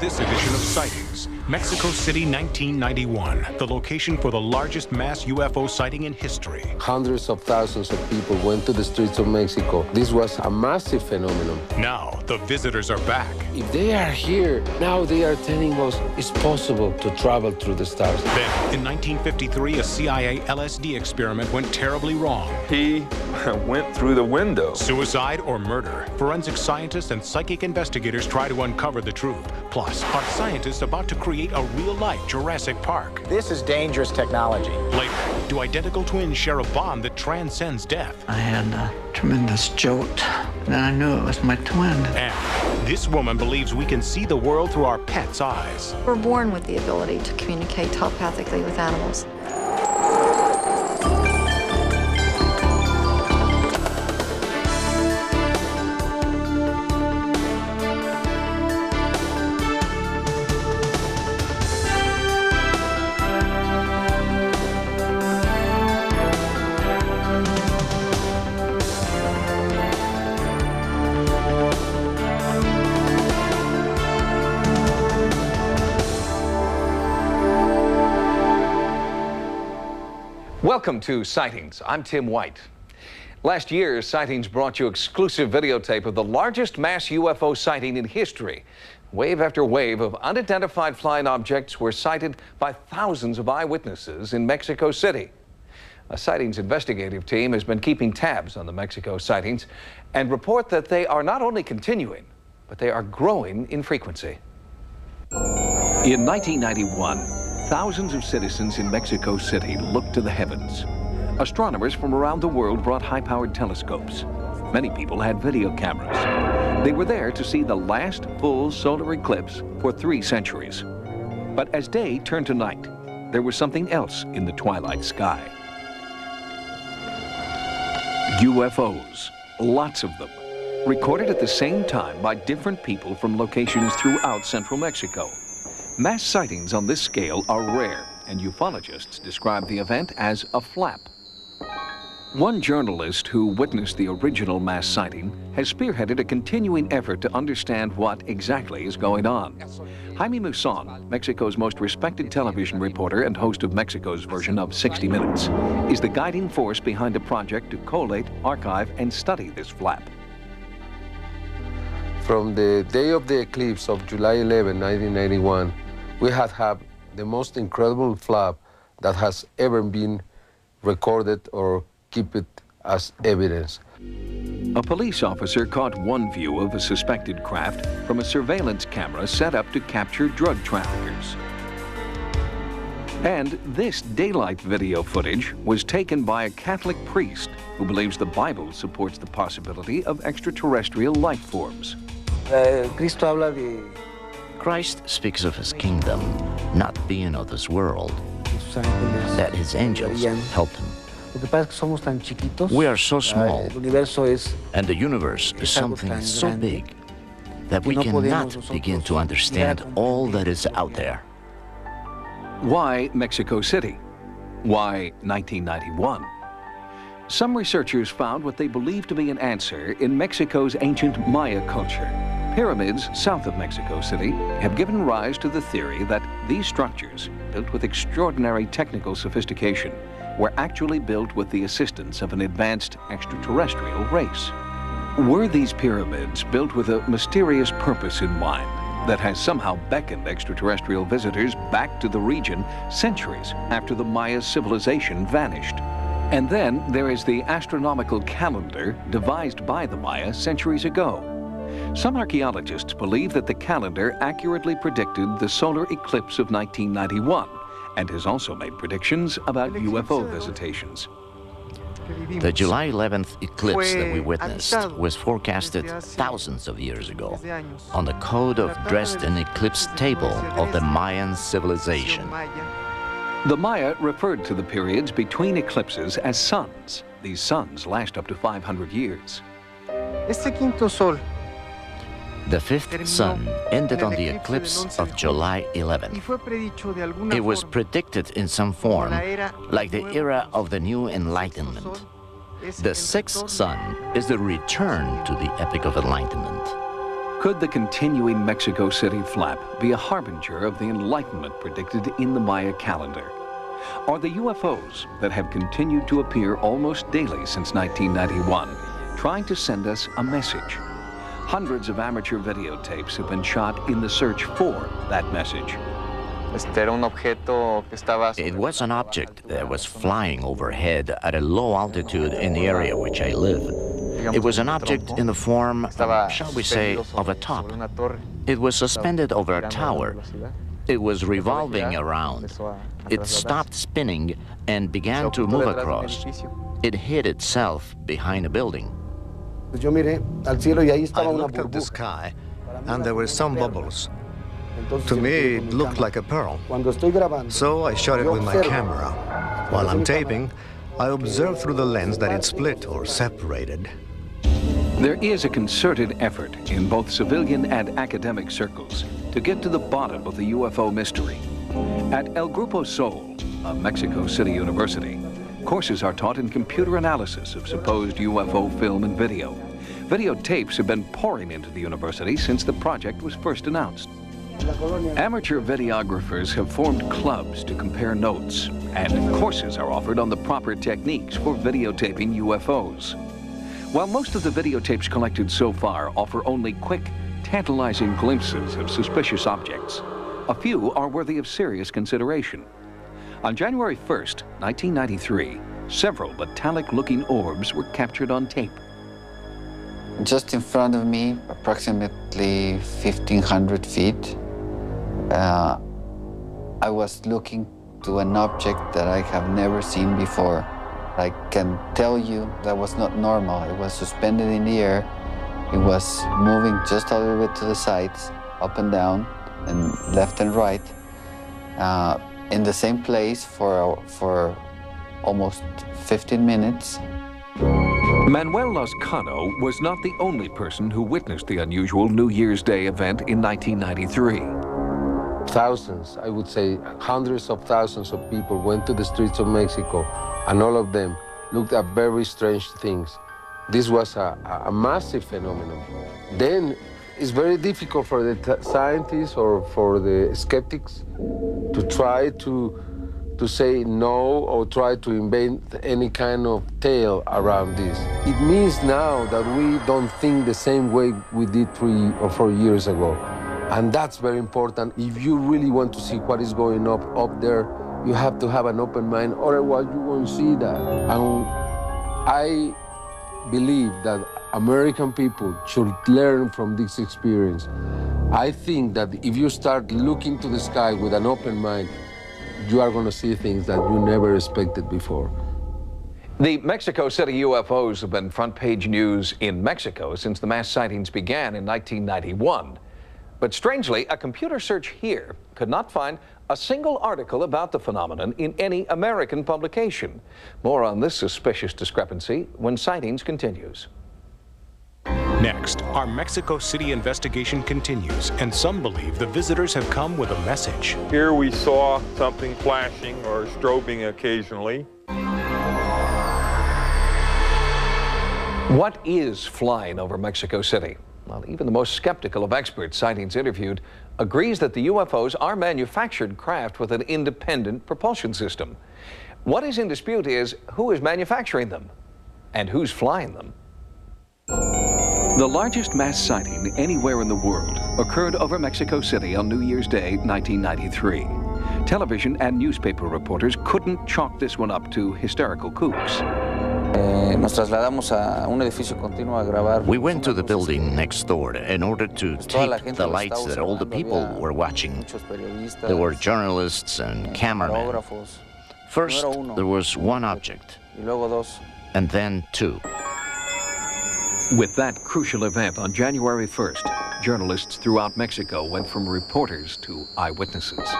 this edition of Sightings, Mexico City, 1991, the location for the largest mass UFO sighting in history. Hundreds of thousands of people went to the streets of Mexico. This was a massive phenomenon. Now, the visitors are back. If they are here, now they are telling us it's possible to travel through the stars. Then, in 1953, a CIA LSD experiment went terribly wrong. He went through the window. Suicide or murder? Forensic scientists and psychic investigators try to uncover the truth. Plus, are scientists about to create a real-life Jurassic Park? This is dangerous technology. Later, do identical twins share a bond that transcends death? I had a tremendous jolt, and I knew it was my twin. And this woman believes we can see the world through our pet's eyes. We're born with the ability to communicate telepathically with animals. Welcome to Sightings. I'm Tim White. Last year, Sightings brought you exclusive videotape of the largest mass UFO sighting in history. Wave after wave of unidentified flying objects were sighted by thousands of eyewitnesses in Mexico City. A Sightings investigative team has been keeping tabs on the Mexico sightings and report that they are not only continuing, but they are growing in frequency. In 1991, thousands of citizens in Mexico City looked to the heavens. Astronomers from around the world brought high-powered telescopes. Many people had video cameras. They were there to see the last full solar eclipse for 3 centuries. But as day turned to night, there was something else in the twilight sky. UFOs, lots of them, recorded at the same time by different people from locations throughout central Mexico. Mass sightings on this scale are rare, and ufologists describe the event as a flap. One journalist who witnessed the original mass sighting has spearheaded a continuing effort to understand what exactly is going on. Jaime Muson, Mexico's most respected television reporter and host of Mexico's version of 60 Minutes, is the guiding force behind a project to collate, archive, and study this flap. From the day of the eclipse of July 11, 1991, we had the most incredible flap that has ever been recorded or keep it as evidence. A police officer caught one view of a suspected craft from a surveillance camera set up to capture drug traffickers. And this daylight video footage was taken by a Catholic priest who believes the Bible supports the possibility of extraterrestrial life forms. Christ speaks of his kingdom not being of this world, that his angels helped him. We are so small, and the universe is something so big that we cannot begin to understand all that is out there. Why Mexico City? Why 1991? Some researchers found what they believe to be an answer in Mexico's ancient Maya culture. Pyramids south of Mexico City have given rise to the theory that these structures, built with extraordinary technical sophistication, were actually built with the assistance of an advanced extraterrestrial race. Were these pyramids built with a mysterious purpose in mind that has somehow beckoned extraterrestrial visitors back to the region centuries after the Maya civilization vanished? And then there is the astronomical calendar devised by the Maya centuries ago. Some archaeologists believe that the calendar accurately predicted the solar eclipse of 1991 and has also made predictions about UFO visitations. The July 11th eclipse that we witnessed was forecasted thousands of years ago on the code of dressed in eclipse table of the Mayan civilization. The Maya referred to the periods between eclipses as suns. These suns last up to 500 years. The fifth sun ended on the eclipse of July 11th. It was predicted in some form, like the era of the New Enlightenment. The sixth sun is the return to the Epic of Enlightenment. Could the continuing Mexico City flap be a harbinger of the enlightenment predicted in the Maya calendar? Are the UFOs that have continued to appear almost daily since 1991 trying to send us a message? Hundreds of amateur videotapes have been shot in the search for that message. It was an object that was flying overhead at a low altitude in the area which I live. It was an object in the form, shall we say, of a top. It was suspended over a tower. It was revolving around. It stopped spinning and began to move across. It hid itself behind a building. I looked at the sky, and there were some bubbles. To me, it looked like a pearl. So I shot it with my camera. While I'm taping, I observed through the lens that it split or separated. There is a concerted effort in both civilian and academic circles to get to the bottom of the UFO mystery. At El Grupo Sol, a Mexico City university, courses are taught in computer analysis of supposed UFO film and video. Videotapes have been pouring into the university since the project was first announced. Amateur videographers have formed clubs to compare notes, and courses are offered on the proper techniques for videotaping UFOs. While most of the videotapes collected so far offer only quick, tantalizing glimpses of suspicious objects, a few are worthy of serious consideration. On January 1st, 1993, several metallic-looking orbs were captured on tape. Just in front of me, approximately 1,500 feet, I was looking to an object that I have never seen before. I can tell you that was not normal. It was suspended in the air. It was moving just a little bit to the sides, up and down, and left and right, in the same place for almost 15 minutes. Manuel Lozcano was not the only person who witnessed the unusual New Year's Day event in 1993. Thousands, I would say hundreds of thousands of people went to the streets of Mexico, and all of them looked at very strange things. This was a massive phenomenon. Then it's very difficult for the scientists or for the skeptics to try to say no or try to invent any kind of tale around this. It means now that we don't think the same way we did 3 or 4 years ago. And that's very important. If you really want to see what is going up there, you have to have an open mind, otherwise you won't see that. And I believe that American people should learn from this experience. I think that if you start looking to the sky with an open mind, you are going to see things that you never expected before. The Mexico City UFOs have been front-page news in Mexico since the mass sightings began in 1991. But strangely, a computer search here could not find a single article about the phenomenon in any American publication. More on this suspicious discrepancy when Sightings continues. Next, our Mexico City investigation continues, and some believe the visitors have come with a message. Here we saw something flashing or strobing occasionally. What is flying over Mexico City? Well, even the most skeptical of experts Sightings interviewed agrees that the UFOs are manufactured craft with an independent propulsion system. What is in dispute is who is manufacturing them and who's flying them. The largest mass sighting anywhere in the world occurred over Mexico City on New Year's Day, 1993. Television and newspaper reporters couldn't chalk this one up to hysterical kooks. We went to the building next door in order to tape the lights that all the people were watching. There were journalists and cameramen. First, there was one object, and then two. With that crucial event on January 1st, journalists throughout Mexico went from reporters to eyewitnesses.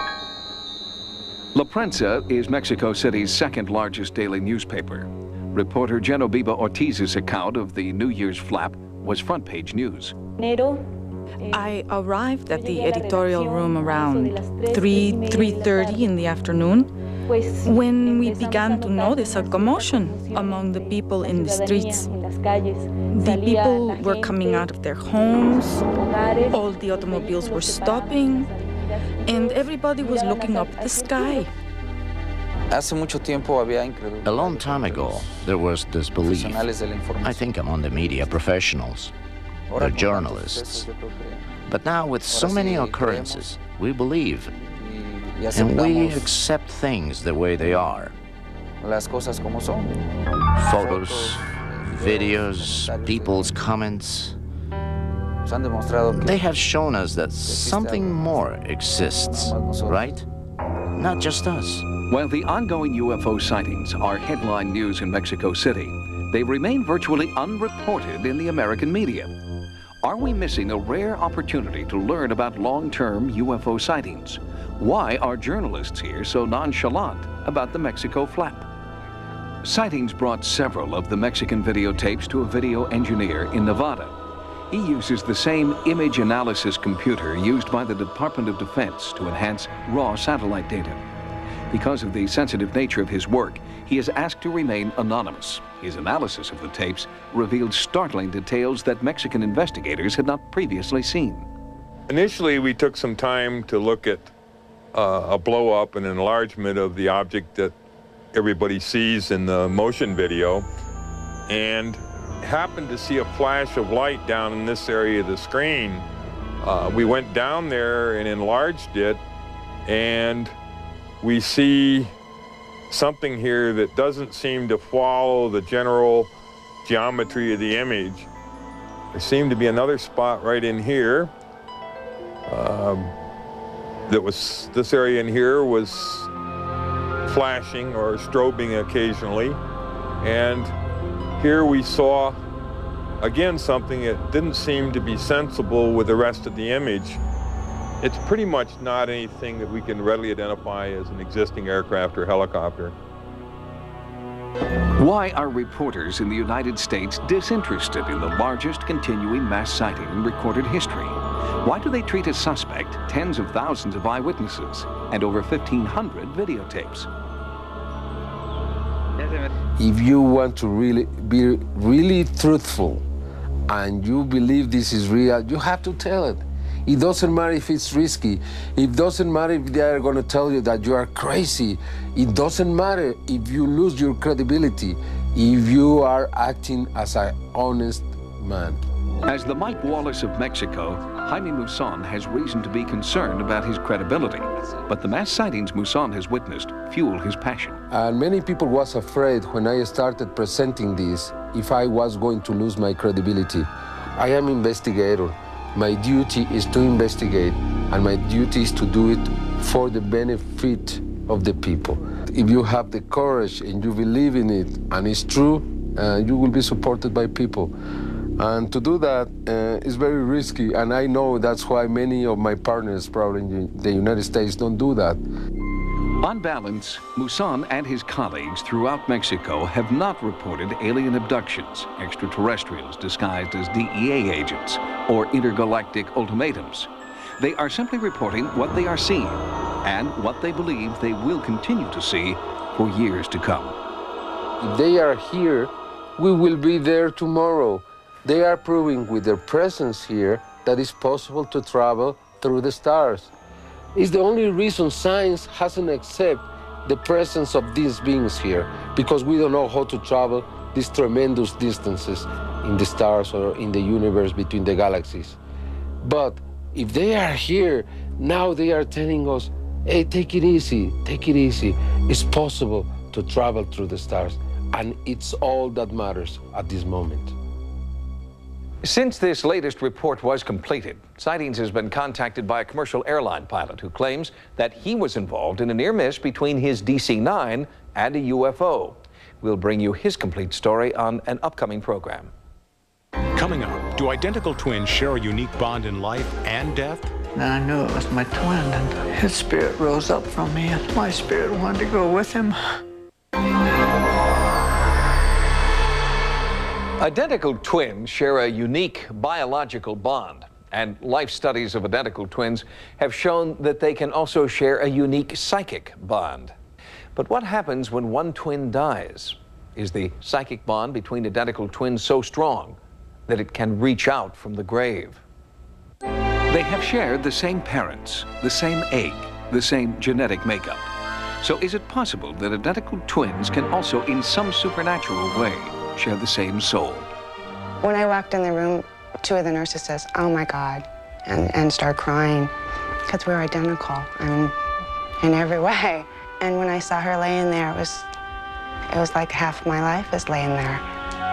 La Prensa is Mexico City's second largest daily newspaper. Reporter Genoveva Ortiz's account of the New Year's flap was front-page news. I arrived at the editorial room around 3:30 in the afternoon. When we began to notice a commotion among the people in the streets, the people were coming out of their homes, all the automobiles were stopping, and everybody was looking up at the sky. A long time ago, there was this belief, I think among the media professionals, the journalists. But now with so many occurrences, we believe, and we accept things the way they are. Photos, videos, people's comments. They have shown us that something more exists, right? Not just us. While the ongoing UFO sightings are headline news in Mexico City, they remain virtually unreported in the American media. Are we missing a rare opportunity to learn about long-term UFO sightings? Why are journalists here so nonchalant about the Mexico flap? Sightings brought several of the Mexican videotapes to a video engineer in Nevada. He uses the same image analysis computer used by the Department of Defense to enhance raw satellite data. Because of the sensitive nature of his work, he is asked to remain anonymous. His analysis of the tapes revealed startling details that Mexican investigators had not previously seen. Initially, we took some time to look at a blow-up and enlargement of the object that everybody sees in the motion video, and happened to see a flash of light down in this area of the screen. We went down there and enlarged it, and we see something here that doesn't seem to follow the general geometry of the image. There seemed to be another spot right in here. This area in here was flashing or strobing occasionally. And here we saw, again, something that didn't seem to be sensible with the rest of the image. It's pretty much not anything that we can readily identify as an existing aircraft or helicopter. Why are reporters in the United States disinterested in the largest continuing mass sighting in recorded history? Why do they treat as suspect tens of thousands of eyewitnesses and over 1,500 videotapes? If you want to be really truthful and you believe this is real, you have to tell it. It doesn't matter if it's risky. It doesn't matter if they are going to tell you that you are crazy. It doesn't matter if you lose your credibility, if you are acting as an honest man. As the Mike Wallace of Mexico, Jaime Maussan has reason to be concerned about his credibility. But the mass sightings Maussan has witnessed fuel his passion. And many people was afraid when I started presenting this if I was going to lose my credibility. I am an investigator. My duty is to investigate, and my duty is to do it for the benefit of the people. If you have the courage and you believe in it, and it's true, you will be supported by people. And to do that is very risky, and I know that's why many of my partners, probably in the United States, don't do that. On balance, Maussan and his colleagues throughout Mexico have not reported alien abductions, extraterrestrials disguised as DEA agents, or intergalactic ultimatums. They are simply reporting what they are seeing and what they believe they will continue to see for years to come. If they are here, we will be there tomorrow. They are proving with their presence here that it's possible to travel through the stars. It's the only reason science hasn't accepted the presence of these beings here, because we don't know how to travel these tremendous distances in the stars or in the universe between the galaxies. But if they are here, now they are telling us, hey, take it easy, take it easy. It's possible to travel through the stars, and it's all that matters at this moment. Since this latest report was completed, Sightings has been contacted by a commercial airline pilot who claims that he was involved in a near miss between his DC-9 and a UFO. We'll bring you his complete story on an upcoming program. Coming up, do identical twins share a unique bond in life and death? And I knew it was my twin, and his spirit rose up from me, and my spirit wanted to go with him. Identical twins share a unique biological bond, and life studies of identical twins have shown that they can also share a unique psychic bond. But what happens when one twin dies? Is the psychic bond between identical twins so strong that it can reach out from the grave? They have shared the same parents, the same egg, the same genetic makeup. So is it possible that identical twins can also, in some supernatural way, share the same soul? When I walked in the room, two of the nurses says, "Oh my God," and start crying, because we're identical in every way. And when I saw her laying there, it was like half my life is laying there.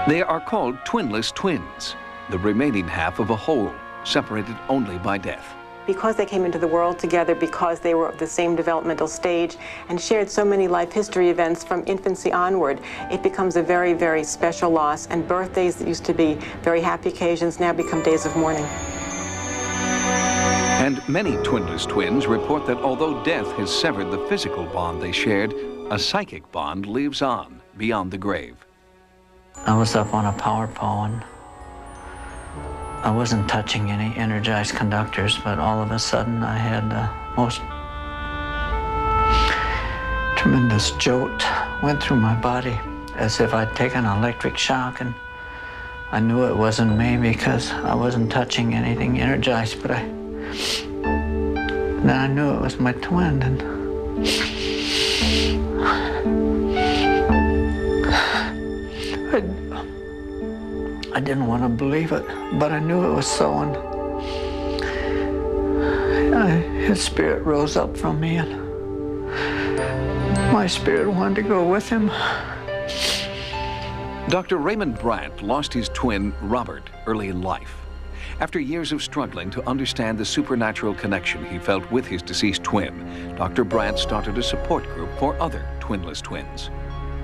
They are called twinless twins, the remaining half of a whole, separated only by death. Because they came into the world together, because they were of the same developmental stage and shared so many life history events from infancy onward, it becomes a very, very special loss. And birthdays that used to be very happy occasions now become days of mourning. And many twinless twins report that although death has severed the physical bond they shared, a psychic bond lives on beyond the grave. I was up on a power pole and I wasn't touching any energized conductors, but all of a sudden I had the most tremendous jolt went through my body as if I'd taken an electric shock, and I knew it wasn't me because I wasn't touching anything energized, but then I knew it was my twin. And I didn't want to believe it, but I knew it was so, and his spirit rose up from me, and my spirit wanted to go with him. Dr. Raymond Brandt lost his twin, Robert, early in life. After years of struggling to understand the supernatural connection he felt with his deceased twin, Dr. Brandt started a support group for other twinless twins.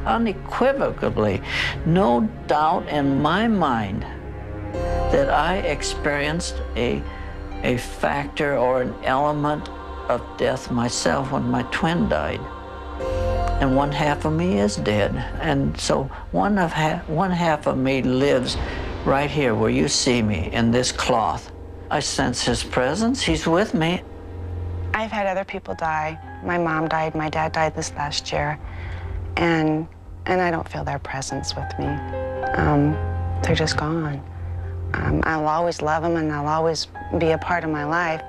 Unequivocally, no doubt in my mind that I experienced a factor or an element of death myself when my twin died. And one half of me is dead. And so one half of me lives right here where you see me in this cloth. I sense his presence, he's with me. I've had other people die. My mom died, my dad died this last year. And I don't feel their presence with me. They're just gone. I'll always love them and they'll always be a part of my life,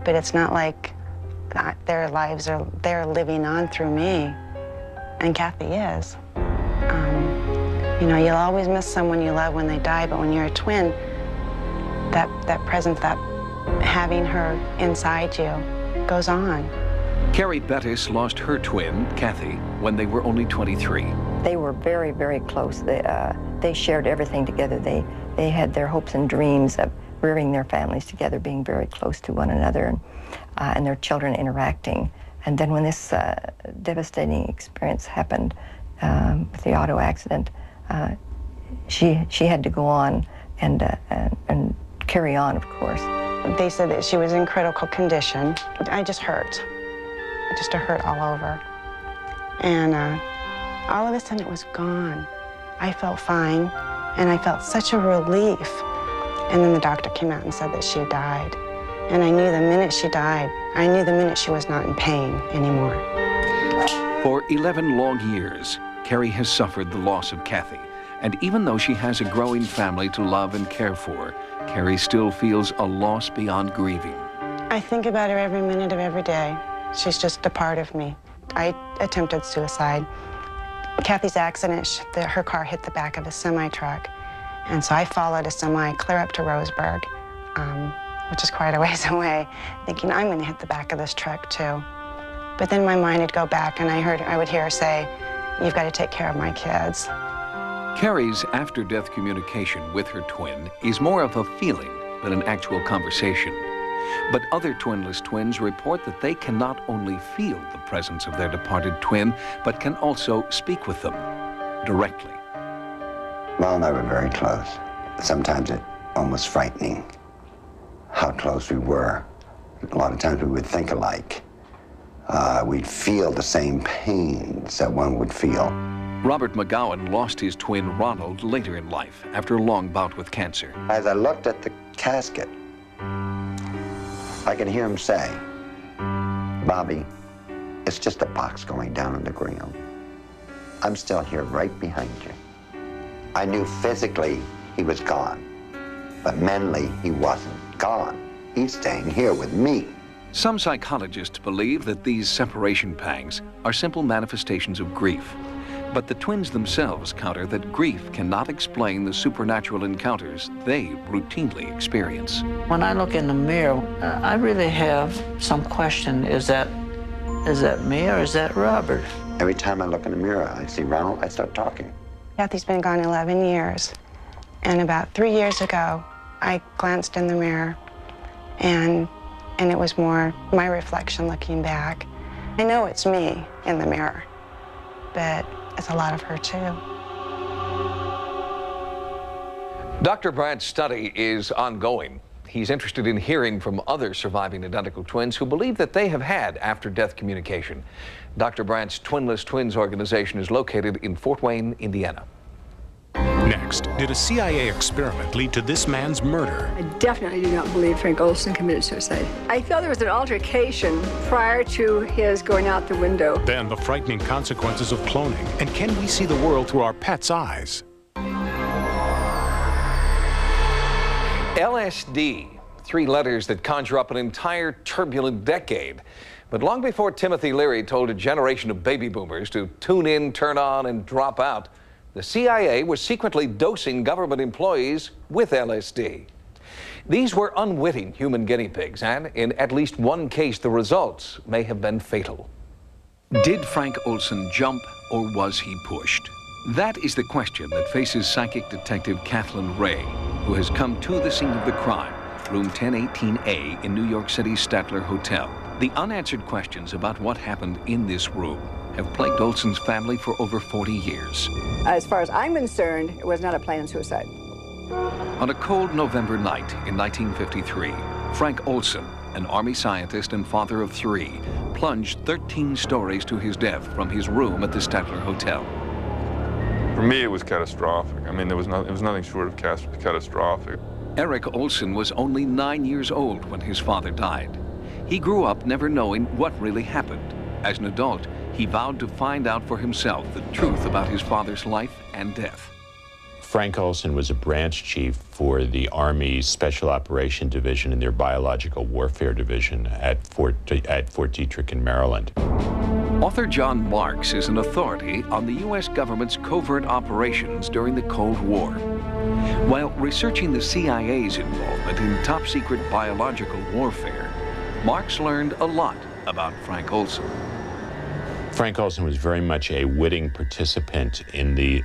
but it's not like their lives they're living on through me, and Kathy is. You know, you'll always miss someone you love when they die, but when you're a twin, that presence, that having her inside you goes on. Carrie Bettis lost her twin, Kathy, when they were only 23. They were very, very close. They shared everything together. They had their hopes and dreams of rearing their families together, being very close to one another, and their children interacting. And then when this devastating experience happened with the auto accident, she had to go on and carry on, of course. They said that she was in critical condition. I just hurt. Just a hurt all over. And all of a sudden it was gone. I felt fine, and I felt such a relief. And then the doctor came out and said that she died. And I knew the minute she died, I knew the minute she was not in pain anymore. For 11 long years, Carrie has suffered the loss of Kathy. And even though she has a growing family to love and care for, Carrie still feels a loss beyond grieving. I think about her every minute of every day. She's just a part of me. I attempted suicide. Kathy's accident, her car hit the back of a semi-truck. And so I followed a semi clear up to Roseburg, which is quite a ways away, thinking I'm gonna hit the back of this truck too. But then my mind would go back and I would hear her say, "You've got to take care of my kids." Carrie's after-death communication with her twin is more of a feeling than an actual conversation. But other twinless twins report that they can not only feel the presence of their departed twin, but can also speak with them directly. Well, they were very close. Sometimes it almost frightening how close we were. A lot of times we would think alike. We'd feel the same pains that one would feel. Robert McGowan lost his twin Ronald later in life after a long bout with cancer. As I looked at the casket, I could hear him say, "Bobby, It's just a box going down on the ground. I'm still here right behind you. I knew physically he was gone, but mentally he wasn't gone. He's staying here with me. Some psychologists believe that these separation pangs are simple manifestations of grief. But the twins themselves counter that grief cannot explain the supernatural encounters they routinely experience. When I look in the mirror, I really have some question, is that me or is that Robert? Every time I look in the mirror, I see Ronald, I start talking. Kathy's been gone 11 years. And about 3 years ago, I glanced in the mirror and it was more my reflection looking back. I know it's me in the mirror, but it's a lot of her too. Dr. Brandt's study is ongoing. He's interested in hearing from other surviving identical twins who believe that they have had after-death communication. Dr. Brandt's Twinless Twins organization is located in Fort Wayne, Indiana. Next, did a CIA experiment lead to this man's murder? I definitely do not believe Frank Olson committed suicide. I felt there was an altercation prior to his going out the window. Then the frightening consequences of cloning. And can we see the world through our pet's eyes? LSD, 3 letters that conjure up an entire turbulent decade. But long before Timothy Leary told a generation of baby boomers to tune in, turn on, and drop out, the CIA was secretly dosing government employees with LSD. These were unwitting human guinea pigs, and in at least one case, the results may have been fatal. Did Frank Olson jump, or was he pushed? That is the question that faces psychic detective Kathleen Ray, who has come to the scene of the crime, room 1018A in New York City's Statler Hotel. The unanswered questions about what happened in this room have plagued Olson's family for over 40 years. As far as I'm concerned, it was not a planned suicide. On a cold November night in 1953, Frank Olson, an Army scientist and father of 3, plunged 13 stories to his death from his room at the Statler Hotel. For me, it was catastrophic. I mean, it was nothing short of catastrophic. Eric Olson was only 9 years old when his father died. He grew up never knowing what really happened. As an adult, he vowed to find out for himself the truth about his father's life and death. Frank Olson was a branch chief for the Army's Special Operation Division and their Biological Warfare Division at Fort Detrick in Maryland. Author John Marks is an authority on the U.S. government's covert operations during the Cold War. While researching the CIA's involvement in top-secret biological warfare, Marks learned a lot about Frank Olson. Frank Olson was very much a witting participant in the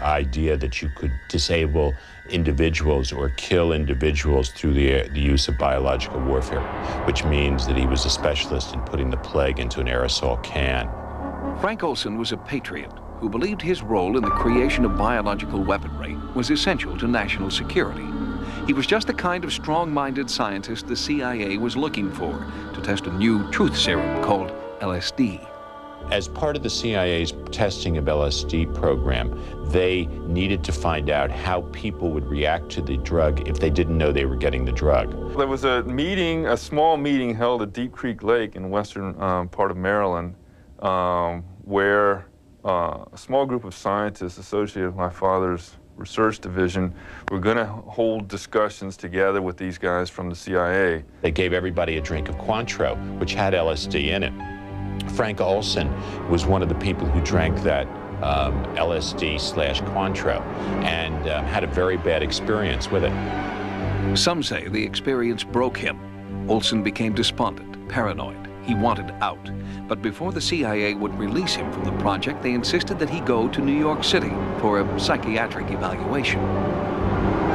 idea that you could disable individuals or kill individuals through the use of biological warfare, which means that he was a specialist in putting the plague into an aerosol can. Frank Olson was a patriot who believed his role in the creation of biological weaponry was essential to national security. He was just the kind of strong-minded scientist the CIA was looking for to test a new truth serum called LSD. As part of the CIA's testing of LSD program, they needed to find out how people would react to the drug if they didn't know they were getting the drug. There was a meeting, a small meeting held at Deep Creek Lake in western part of Maryland, where a small group of scientists associated with my father's research division were going to hold discussions together with these guys from the CIA. They gave everybody a drink of Cointreau, which had LSD in it. Frank Olson was one of the people who drank that LSD/Cointreau and had a very bad experience with it. Some say the experience broke him. Olson became despondent, paranoid. He wanted out. But before the CIA would release him from the project, they insisted that he go to New York City for a psychiatric evaluation.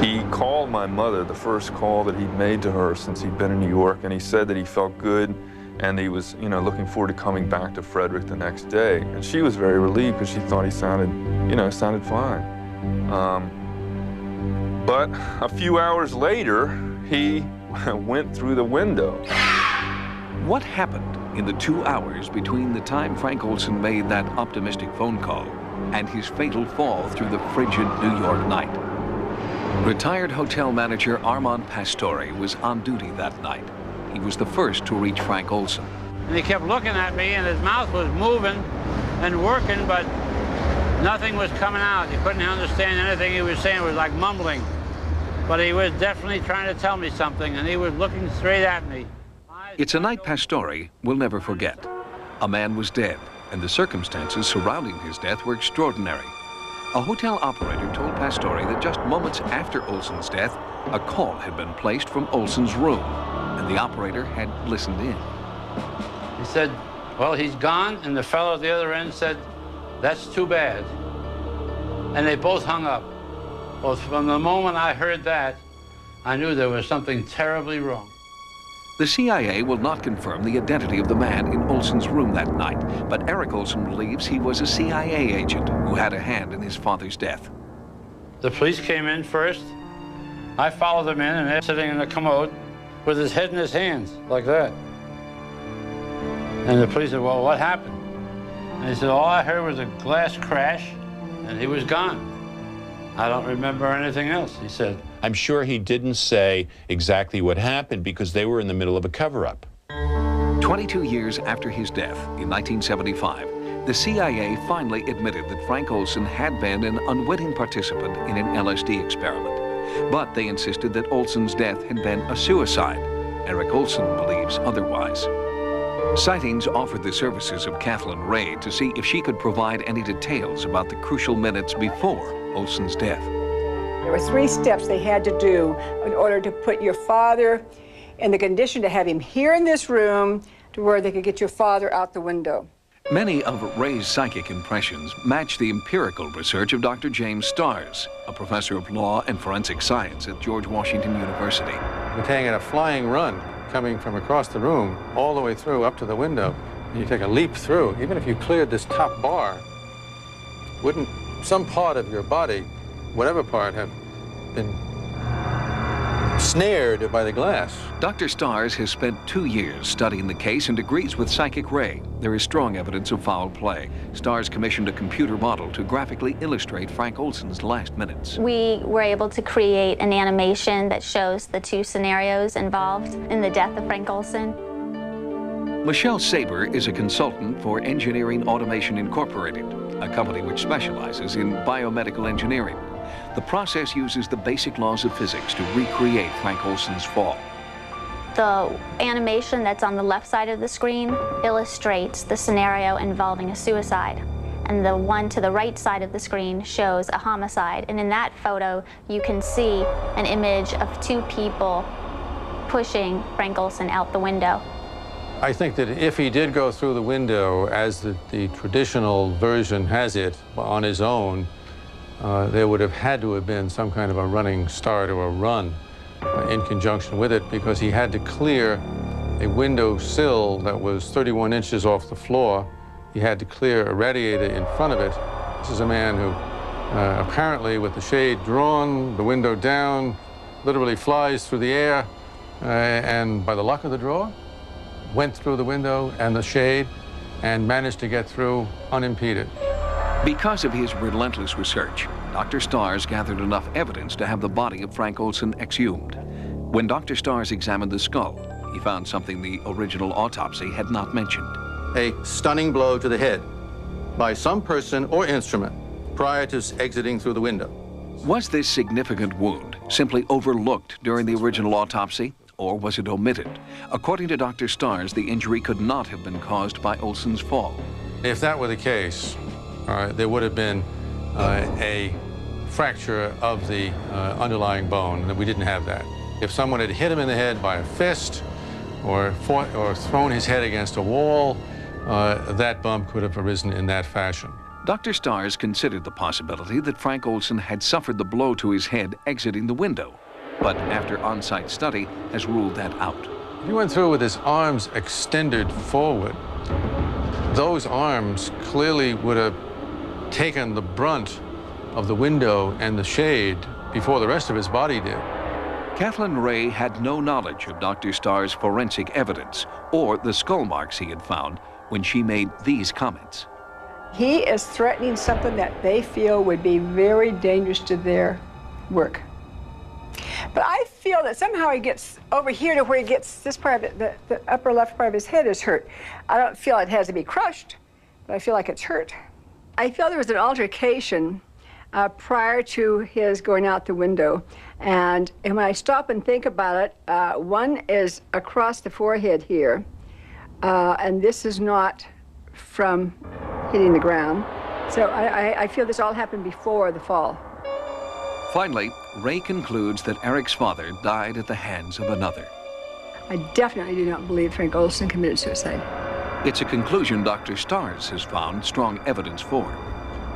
He called my mother, the first call that he'd made to her since he'd been in New York, and he said that he felt good and he was, looking forward to coming back to Frederick the next day. And she was very relieved because she thought he sounded, sounded fine. But a few hours later, he went through the window. What happened in the 2 hours between the time Frank Olson made that optimistic phone call and his fatal fall through the frigid New York night? Retired hotel manager Armand Pastore was on duty that night. He was the first to reach Frank Olson. And he kept looking at me, and his mouth was moving and working, but nothing was coming out. You couldn't understand anything he was saying. It was like mumbling. But he was definitely trying to tell me something, and he was looking straight at me. It's a night Pastore will never forget. A man was dead, and the circumstances surrounding his death were extraordinary. A hotel operator told Pastore that just moments after Olson's death, a call had been placed from Olson's room, and the operator had listened in. He said, well, he's gone, and the fellow at the other end said, that's too bad. And they both hung up. Well, from the moment I heard that, I knew there was something terribly wrong. The CIA will not confirm the identity of the man in Olson's room that night, but Eric Olson believes he was a CIA agent who had a hand in his father's death. The police came in first. I followed them in, and they're sitting in the commode with his head in his hands, like that. And the police said, well, what happened? And he said, all I heard was a glass crash, and he was gone. I don't remember anything else, he said. I'm sure he didn't say exactly what happened because they were in the middle of a cover-up. 22 years after his death, in 1975, the CIA finally admitted that Frank Olson had been an unwitting participant in an LSD experiment. But they insisted that Olson's death had been a suicide. Eric Olson believes otherwise. Sightings offered the services of Kathleen Ray to see if she could provide any details about the crucial minutes before Olson's death. There were 3 steps they had to do in order to put your father in the condition to have him here in this room to where they could get your father out the window. Many of Ray's psychic impressions match the empirical research of Dr. James Starrs, a professor of law and forensic science at George Washington University. You're taking a flying run coming from across the room all the way through up to the window, and you take a leap through. Even if you cleared this top bar, wouldn't some part of your body, whatever part, have been snared by the glass? Dr. Starrs has spent 2 years studying the case and agrees with Psychic Ray. There is strong evidence of foul play. Starrs commissioned a computer model to graphically illustrate Frank Olson's last minutes. We were able to create an animation that shows the 2 scenarios involved in the death of Frank Olson. Michelle Saber is a consultant for Engineering Automation Incorporated, a company which specializes in biomedical engineering. The process uses the basic laws of physics to recreate Frank Olson's fall. The animation that's on the left side of the screen illustrates the scenario involving a suicide. And the one to the right side of the screen shows a homicide. And in that photo, you can see an image of 2 people pushing Frank Olson out the window. I think that if he did go through the window, as the traditional version has it, on his own, there would have had to have been some kind of a running start or a run in conjunction with it, because he had to clear a window sill that was 31 inches off the floor. He had to clear a radiator in front of it. This is a man who apparently, with the shade drawn, the window down, literally flies through the air, and by the luck of the draw, went through the window and the shade and managed to get through unimpeded. Because of his relentless research, Dr. Starrs gathered enough evidence to have the body of Frank Olson exhumed. When Dr. Starrs examined the skull, he found something the original autopsy had not mentioned. A stunning blow to the head by some person or instrument prior to exiting through the window. Was this significant wound simply overlooked during the original autopsy, or was it omitted? According to Dr. Starrs, the injury could not have been caused by Olson's fall. If that were the case, there would have been a fracture of the underlying bone, and we didn't have that. If someone had hit him in the head by a fist or thrown his head against a wall, that bump could have arisen in that fashion. Dr. Starrs considered the possibility that Frank Olson had suffered the blow to his head exiting the window, but after on-site study has ruled that out. He went through with his arms extended forward. Those arms clearly would have taken the brunt of the window and the shade before the rest of his body did. Kathleen Ray had no knowledge of Dr. Starrs' forensic evidence or the skull marks he had found when she made these comments. He is threatening something that they feel would be very dangerous to their work. But I feel that somehow he gets over here to where he gets this part of it, the upper left part of his head is hurt. I don't feel it has to be crushed, but I feel like it's hurt. I feel there was an altercation prior to his going out the window. And when I stop and think about it, one is across the forehead here, and this is not from hitting the ground. So I feel this all happened before the fall. Finally, Ray concludes that Eric's father died at the hands of another. I definitely do not believe Frank Olson committed suicide. It's a conclusion Dr. Stars has found strong evidence for.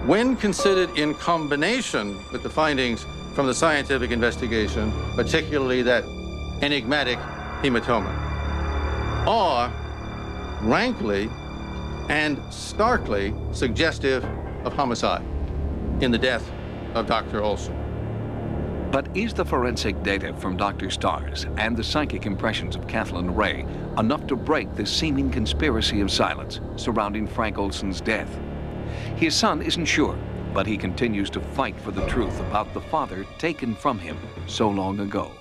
When considered in combination with the findings from the scientific investigation, particularly that enigmatic hematoma, are rankly and starkly suggestive of homicide in the death of Dr. Olson. But is the forensic data from Dr. Stars and the psychic impressions of Kathleen Ray enough to break the seeming conspiracy of silence surrounding Frank Olson's death? His son isn't sure, but he continues to fight for the truth about the father taken from him so long ago.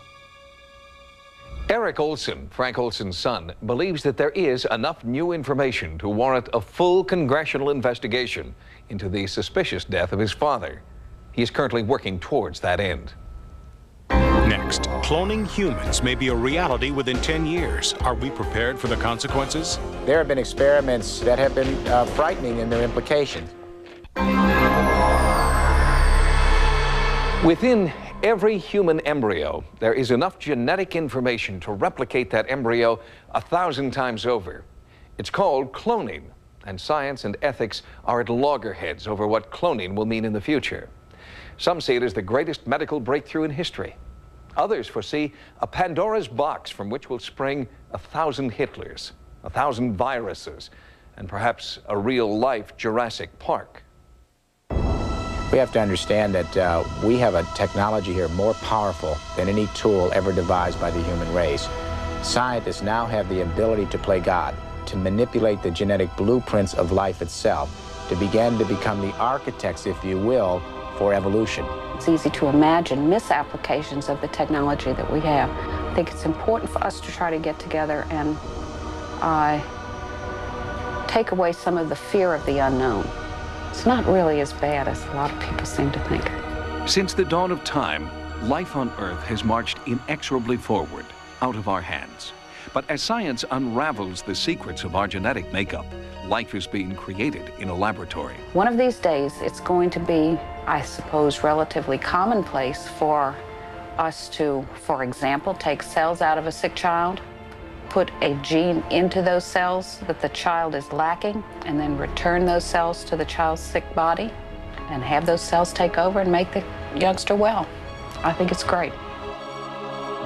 Eric Olson, Frank Olson's son, believes that there is enough new information to warrant a full congressional investigation into the suspicious death of his father. He is currently working towards that end. Next, cloning humans may be a reality within 10 years. Are we prepared for the consequences? There have been experiments that have been frightening in their implications. Within every human embryo, there is enough genetic information to replicate that embryo 1,000 times over. It's called cloning, and science and ethics are at loggerheads over what cloning will mean in the future. Some see it as the greatest medical breakthrough in history. Others foresee a Pandora's box from which will spring 1,000 Hitlers, 1,000 viruses, and perhaps a real-life Jurassic Park. We have to understand that we have a technology here more powerful than any tool ever devised by the human race. Scientists now have the ability to play God, to manipulate the genetic blueprints of life itself, to begin to become the architects, if you will, for evolution. It's easy to imagine misapplications of the technology that we have. I think it's important for us to try to get together and take away some of the fear of the unknown. It's not really as bad as a lot of people seem to think. Since the dawn of time, life on Earth has marched inexorably forward, out of our hands. But as science unravels the secrets of our genetic makeup, life is being created in a laboratory. One of these days, it's going to be, I suppose, relatively commonplace for us to, for example, take cells out of a sick child, put a gene into those cells that the child is lacking, and then return those cells to the child's sick body and have those cells take over and make the youngster well. I think it's great.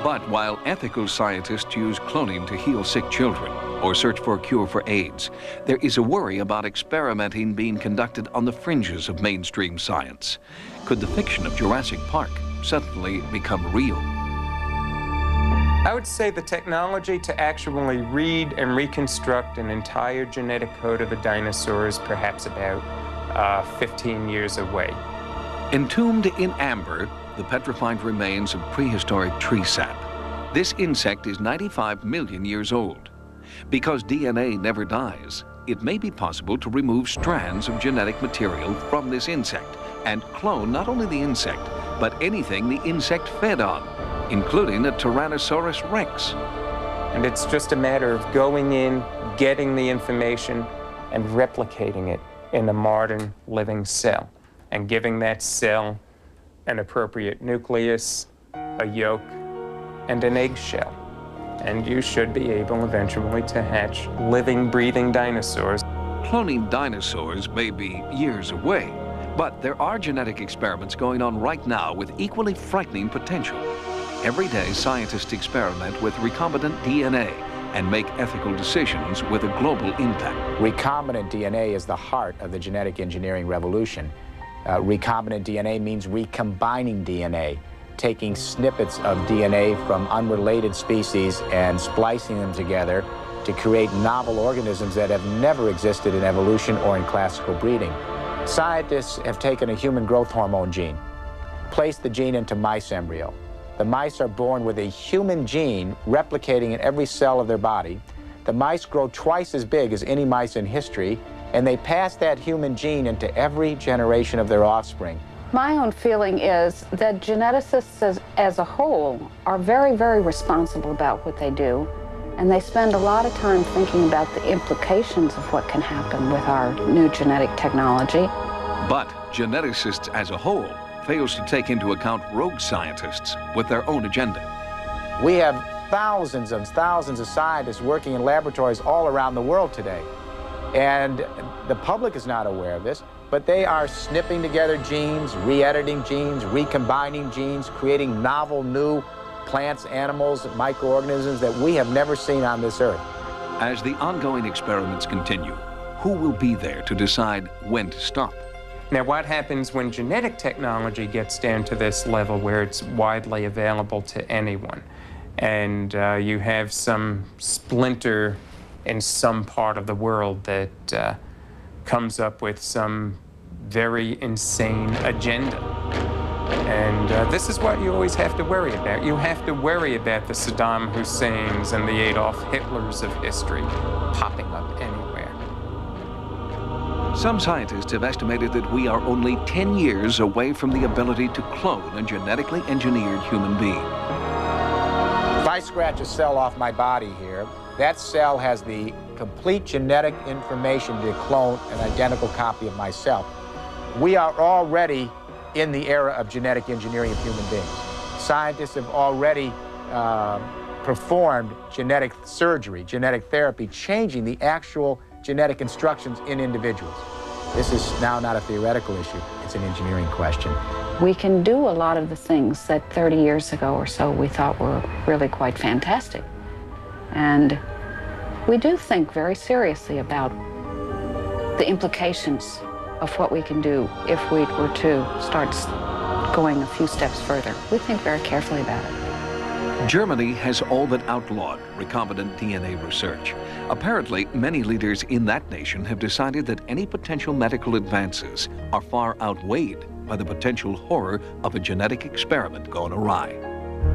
But while ethical scientists use cloning to heal sick children or search for a cure for AIDS, there is a worry about experimenting being conducted on the fringes of mainstream science. Could the fiction of Jurassic Park suddenly become real? I would say the technology to actually read and reconstruct an entire genetic code of a dinosaur is perhaps about 15 years away. Entombed in amber, the petrified remains of prehistoric tree sap. This insect is 95 million years old. Because DNA never dies, it may be possible to remove strands of genetic material from this insect and clone not only the insect, but anything the insect fed on, including a Tyrannosaurus Rex. And it's just a matter of going in, getting the information, and replicating it in a modern living cell, and giving that cell an appropriate nucleus, a yolk, and an eggshell. And you should be able eventually to hatch living, breathing dinosaurs. Cloning dinosaurs may be years away, but there are genetic experiments going on right now with equally frightening potential. Every day, scientists experiment with recombinant DNA and make ethical decisions with a global impact. Recombinant DNA is the heart of the genetic engineering revolution. Recombinant DNA means recombining DNA, taking snippets of DNA from unrelated species and splicing them together to create novel organisms that have never existed in evolution or in classical breeding. Scientists have taken a human growth hormone gene, placed the gene into mice embryo, The mice are born with a human gene replicating in every cell of their body. The mice grow twice as big as any mice in history, and they pass that human gene into every generation of their offspring. My own feeling is that geneticists as a whole are very, very responsible about what they do, and they spend a lot of time thinking about the implications of what can happen with our new genetic technology. But geneticists as a whole fails to take into account rogue scientists with their own agenda. We have thousands of scientists working in laboratories all around the world today. And the public is not aware of this, but they are snipping together genes, re-editing genes, recombining genes, creating novel new plants, animals, microorganisms that we have never seen on this earth. As the ongoing experiments continue, who will be there to decide when to stop? Now, what happens when genetic technology gets down to this level where it's widely available to anyone, and you have some splinter in some part of the world that comes up with some very insane agenda? And this is what you always have to worry about. You have to worry about the Saddam Husseins and the Adolf Hitlers of history popping up anywhere. Some scientists have estimated that we are only 10 years away from the ability to clone a genetically engineered human being. If I scratch a cell off my body here, that cell has the complete genetic information to clone an identical copy of myself. We are already in the era of genetic engineering of human beings. Scientists have already performed genetic surgery, genetic therapy, changing the actual genetic instructions in individuals. This is now not a theoretical issue, it's an engineering question. We can do a lot of the things that 30 years ago or so we thought were really quite fantastic. And we do think very seriously about the implications of what we can do if we were to start going a few steps further. We think very carefully about it. Germany has all but outlawed recombinant DNA research. Apparently, many leaders in that nation have decided that any potential medical advances are far outweighed by the potential horror of a genetic experiment gone awry.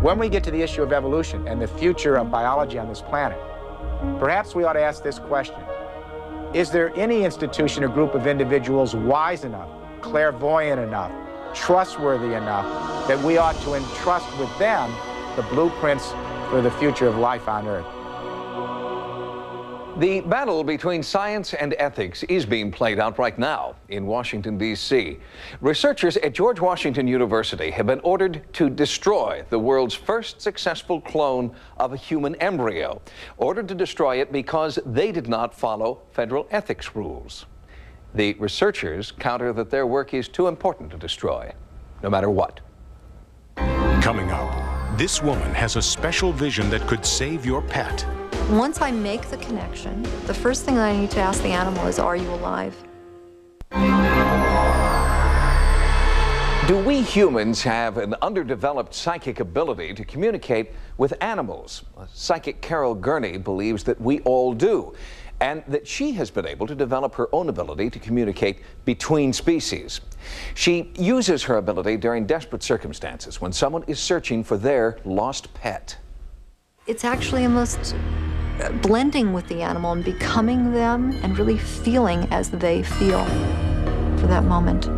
When we get to the issue of evolution and the future of biology on this planet, perhaps we ought to ask this question. Is there any institution or group of individuals wise enough, clairvoyant enough, trustworthy enough that we ought to entrust with them the blueprints for the future of life on Earth? The battle between science and ethics is being played out right now in Washington, D.C. Researchers at George Washington University have been ordered to destroy the world's first successful clone of a human embryo, ordered to destroy it because they did not follow federal ethics rules. The researchers counter that their work is too important to destroy, no matter what. Coming up, this woman has a special vision that could save your pet. Once I make the connection, the first thing I need to ask the animal is, are you alive? Do we humans have an underdeveloped psychic ability to communicate with animals? Psychic Carol Gurney believes that we all do, and that she has been able to develop her own ability to communicate between species. She uses her ability during desperate circumstances when someone is searching for their lost pet. It's actually almost blending with the animal and becoming them and really feeling as they feel for that moment.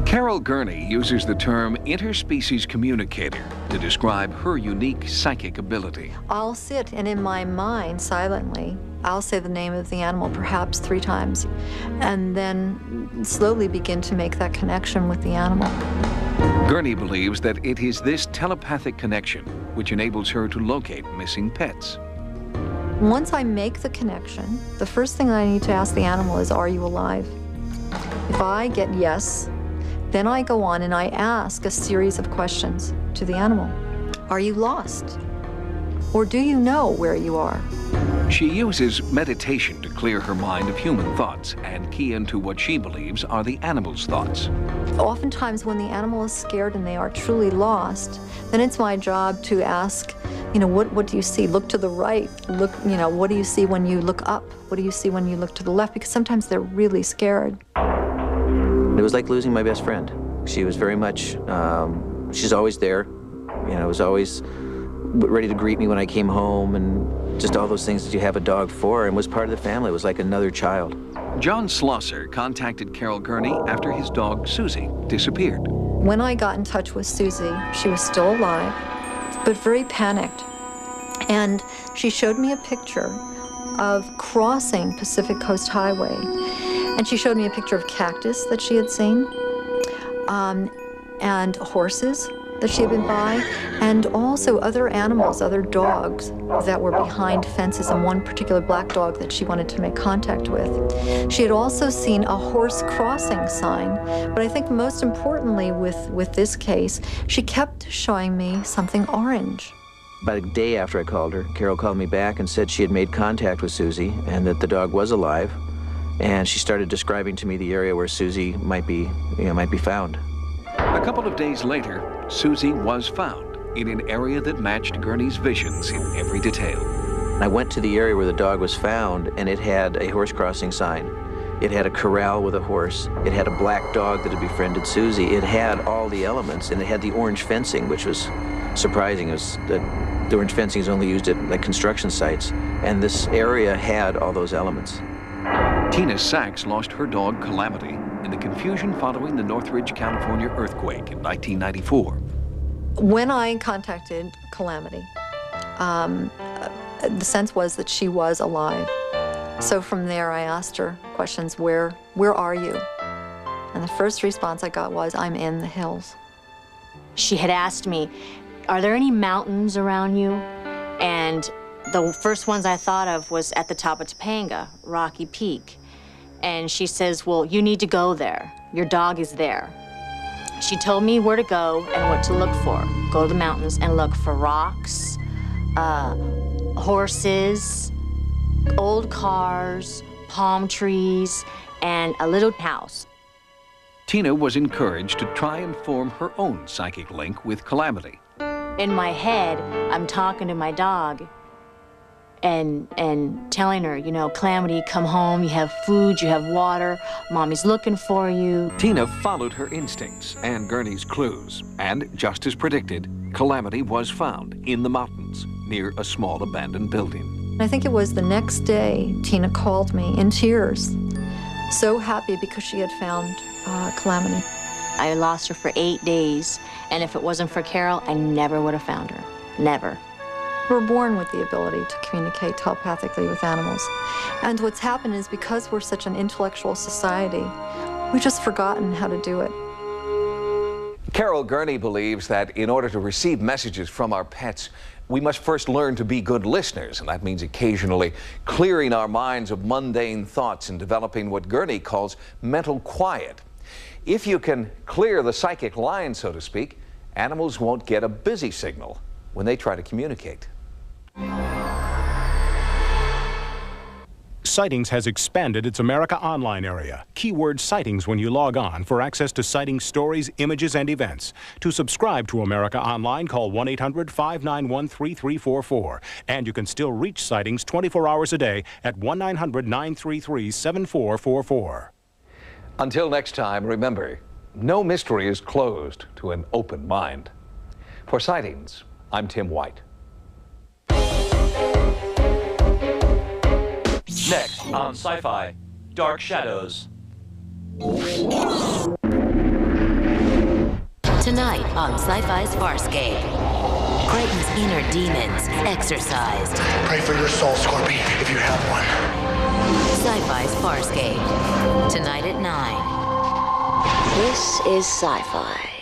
Carol Gurney uses the term interspecies communicator to describe her unique psychic ability. I'll sit and in my mind, silently, I'll say the name of the animal perhaps 3 times and then slowly begin to make that connection with the animal. Gurney believes that it is this telepathic connection which enables her to locate missing pets. Once I make the connection, the first thing I need to ask the animal is, are you alive? If I get yes, then I go on and I ask a series of questions to the animal. Are you lost? Or do you know where you are? She uses meditation to clear her mind of human thoughts and key into what she believes are the animal's thoughts. Oftentimes when the animal is scared and they are truly lost, then it's my job to ask, what do you see? Look to the right. Look, what do you see when you look up? What do you see when you look to the left? Because sometimes they're really scared. It was like losing my best friend. She was very much, she's always there, You know, it was always ready to greet me when I came home, and just all those things that you have a dog for, and was part of the family. It was like another child. John Slosser contacted Carol Gurney after his dog Susie disappeared. When I got in touch with Susie, she was still alive, but very panicked. And she showed me a picture of crossing Pacific Coast Highway. And she showed me a picture of cactus that she had seen, and horses that she had been by, and also other animals, other dogs that were behind fences, and one particular black dog that she wanted to make contact with. She had also seen a horse crossing sign, but I think most importantly with this case, she kept showing me something orange. About a day after I called her, Carol called me back and said she had made contact with Susie and that the dog was alive, and she started describing to me the area where Susie might be found. A couple of days later, Susie was found in an area that matched Gurney's visions in every detail. I went to the area where the dog was found, and it had a horse crossing sign. It had a corral with a horse. It had a black dog that had befriended Susie. It had all the elements, and it had the orange fencing, which was surprising. It was the orange fencing is only used at like construction sites, and this area had all those elements. Tina Sachs lost her dog Calamity in the confusion following the Northridge, California earthquake in 1994. When I contacted Calamity, the sense was that she was alive. So from there, I asked her questions, where are you? And the first response I got was, I'm in the hills. She had asked me, are there any mountains around you? And the first ones I thought of was at the top of Topanga, Rocky Peak. And she says, well, you need to go there. Your dog is there. She told me where to go and what to look for. Go to the mountains and look for rocks, horses, old cars, palm trees, and a little house. Tina was encouraged to try and form her own psychic link with Calamity. In my head, I'm talking to my dog and telling her, you know, Calamity, come home, you have food, you have water, Mommy's looking for you. Tina followed her instincts and Gurney's clues, and just as predicted, Calamity was found in the mountains near a small abandoned building. I think it was the next day, Tina called me in tears, so happy because she had found Calamity. I lost her for 8 days, and if it wasn't for Carol, I never would have found her. Never. We're born with the ability to communicate telepathically with animals. And what's happened is because we're such an intellectual society, we've just forgotten how to do it. Carol Gurney believes that in order to receive messages from our pets, we must first learn to be good listeners, and that means occasionally clearing our minds of mundane thoughts and developing what Gurney calls mental quiet. If you can clear the psychic line, so to speak, animals won't get a busy signal when they try to communicate. Sightings has expanded its America Online area. Keyword Sightings when you log on for access to Sightings stories, images, and events. To subscribe to America Online, call 1-800-591-3344. And you can still reach Sightings 24 hours a day at 1-900-933-7444. Until next time, remember, no mystery is closed to an open mind. For Sightings, I'm Tim White. Next on Sci-Fi, Dark Shadows. Tonight on Sci-Fi's Farscape, Creighton's inner demons exorcised. Pray for your soul, Scorpion, if you have one. Sci-Fi's Farscape, tonight at 9. This is Sci-Fi.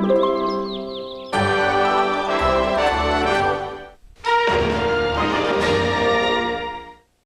Thank you.